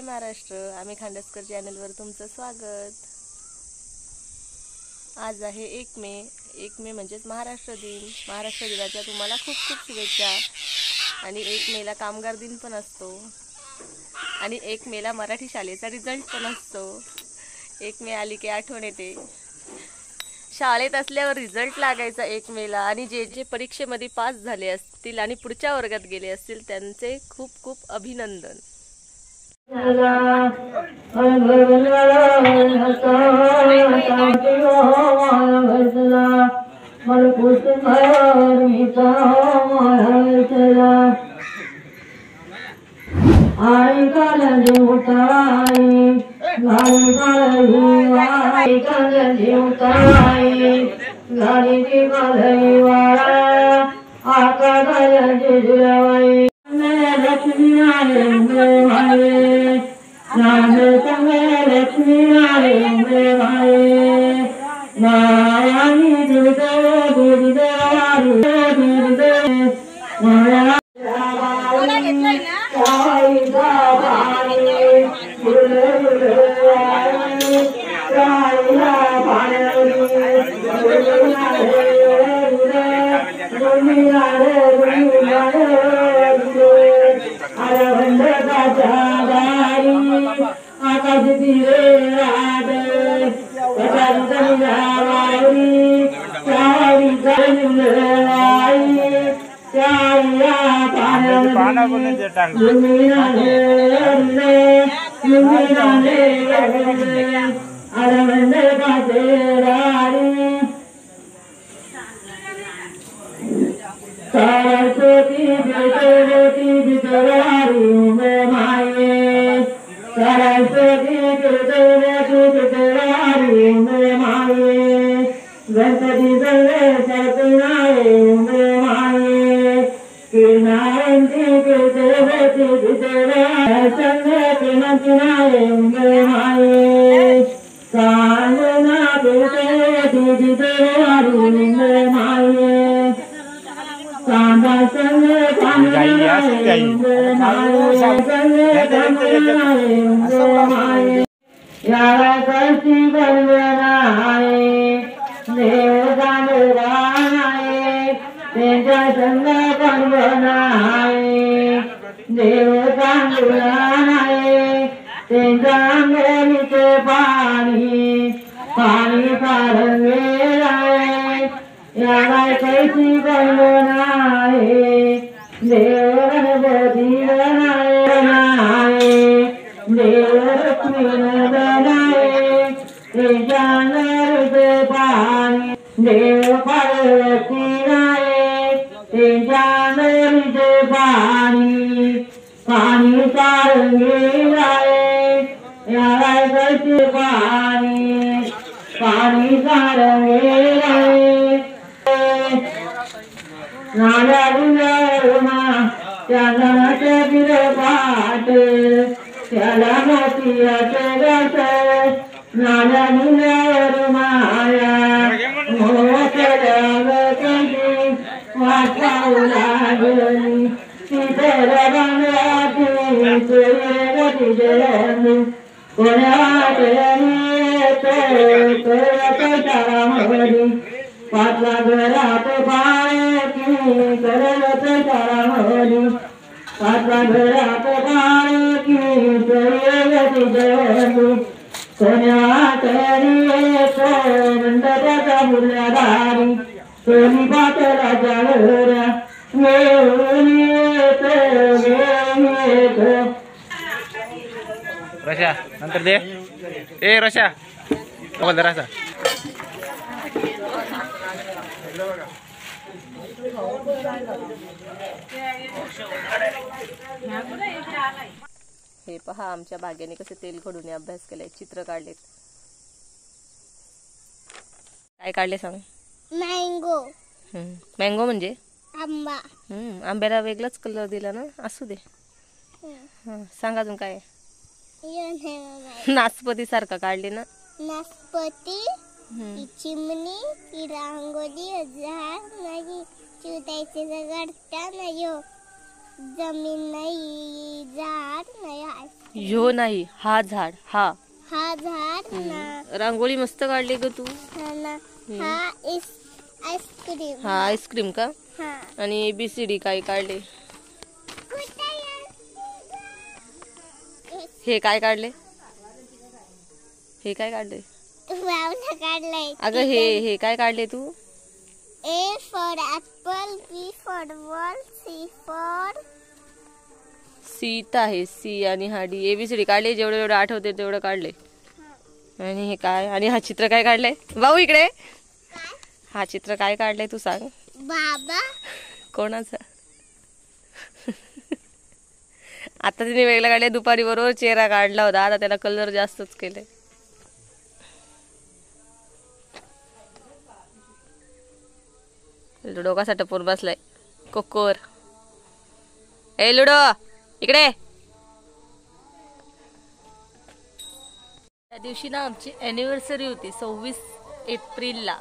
जय महाराष्ट्र. आम्ही खांडेकर चॅनलवर तुमचं स्वागत. आज आहे 1 मे. 1 मे म्हणजेच महाराष्ट्र दिन. महाराष्ट्र दिनाच्या तुम्हाला खूप खूप शुभेच्छा. आणि 1 मेला कामगार दिन पण असतो. आणि 1 मेला मराठी शाळेचा रिझल्ट पण असतो. 1 मे आली की आठवण येते. शाळेत असल्यावर रिझल्ट लागायचा 1 मेला. आणि जे जे परीक्षेमध्ये पास झाले असतील आणि पुढच्या वर्गात गेले असतील त्यांचे खूप खूप अभिनंदन. रशा नंतर दे. ए रशा बोल जरासा. हे पहा आमच्या बागेने कसे तेल खडून अभ्यास केलाय. चित्र काढलेत. काय काढले सांग. मँगो. मँगो म्हणजे आंबा. आंब्याला वेगळाच कलर दिला ना. असू दे. सांग अजून काय. नासपती सारखा काढले ना. नासपती, चिमणी, की रांगोळी, झाड नाही, चिवतायचे दगड नाही, जमीन नाही, झाड नाही. ह्यो नाही, हा झाड, हा हा झाड ना. रांगोळी मस्त काढली ग तू. हा ना. हा आईस्क्रीम. हा आईस्क्रीम का? हा. आणि ABCD काय काढले? हे काय काढले? हे काय काढले? वावला काढलाय. अगं हे काय काढले तू? A for apple, B for ball, C for Sita आहे, सी आणि हा D. ABCD काढले, जेवढं जेवढं आठवते तेवढं काढले. आणि हे काय? आणि हा चित्र काय काढलंय? भाऊ इकडे. हा चित्र काय काढलंय तू सांग. बाबा. कोणाचा? आता तिने वेगळा काढले, दुपारी बरोबर चेहरा काढला होता, आता त्याला कलर जास्तच केले. डोकासा टपून बसलाय कोकोर. ए लुडो इकडे. त्या दिवशी ना आमची अॅनिव्हर्सरी होती 26 एप्रिलला.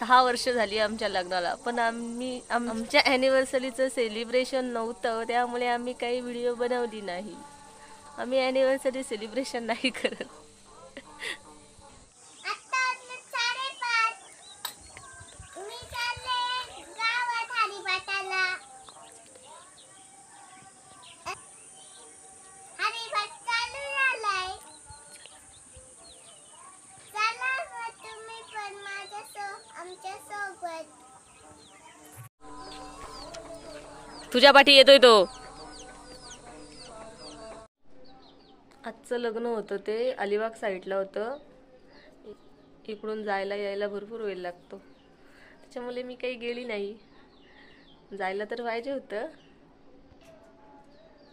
6 वर्ष झाली आमच्या लग्नाला, पण आमच्या अॅनिव्हर्सरीचं सेलिब्रेशन नव्हतं, त्यामुळे आम्ही काही व्हिडिओ बनवली नाही. आम्ही अॅनिव्हर्सरी सेलिब्रेशन नाही करत. तुझ्या पाठी येतोय तो. आजचं लग्न होतं ते अलिबाग साईडला होतं. इकडून जायला यायला भरपूर वेळ लागतो, त्याच्यामुळे मी काही गेली नाही. जायला तर पाहिजे होतं.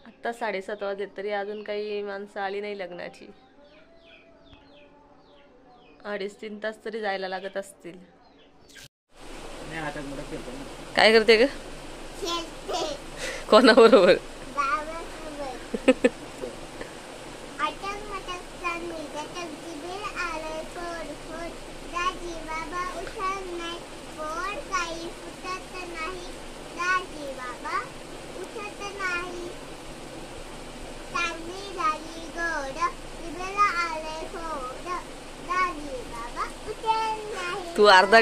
आत्ता 7:30 वाजले तरी अजून काही माणसं आली नाही लग्नाची. 2.5-3 तास तरी जायला लागत असतील. काय करते ग? कोणाबरोबर? तू अर्धा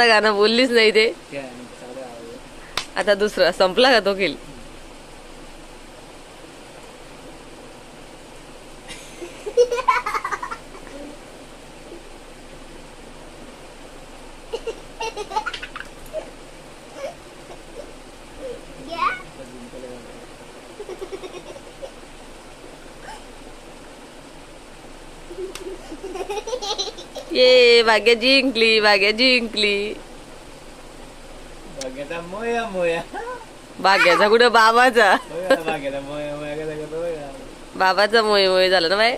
गाणं बोललीच नाही ते. आता दुसरा संपला का तो खेळ? ये भाग्य जिंकली. भाग्याचा कुठं बाबाचा. बाबाचा मोये मोये झाला ना बाय.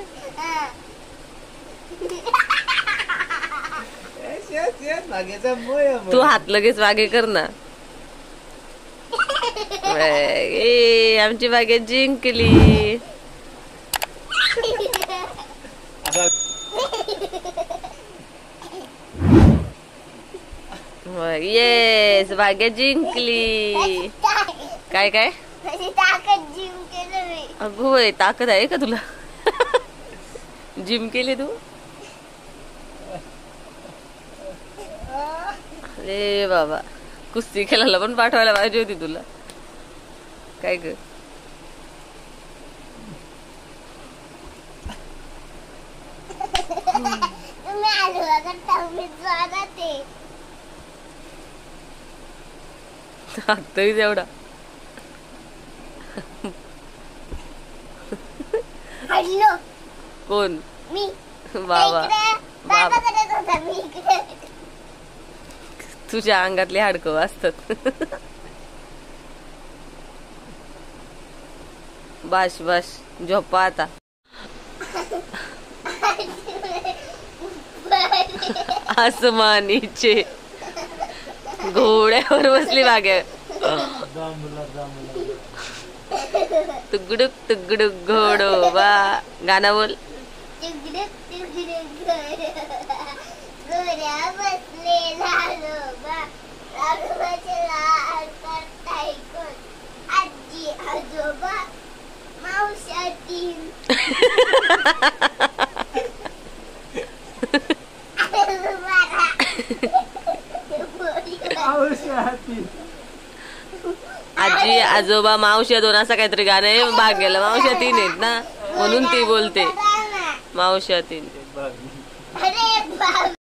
तू हात लगेच मागे कर ना. ए आमची भाग्य जिंकली. येस भाग्य जिंकली. काय काय अगो ताकद आहे का तुला? जिम केली तू? अरे बाबा, कुस्ती खेळायला पण पाठवायला पाहिजे होती तुला. काय ग? तरी तेवढा कोण? बाबा. तुझ्या अंगातले हाडकं असतात. बस झोपा आता. आसमानीचे घोड्यावर बसली भाग्य. तुगडुक तुगडुक घोडोबा. गाणं बोल. आजी आजोबा मावश्या तीन. आजी आजोबा मावश्या दोन असं काहीतरी गाणं आहे. भाग गेला. मावश्या तीन आहेत ना म्हणून ती बोलते मावश्या तीन. अरे बाबा.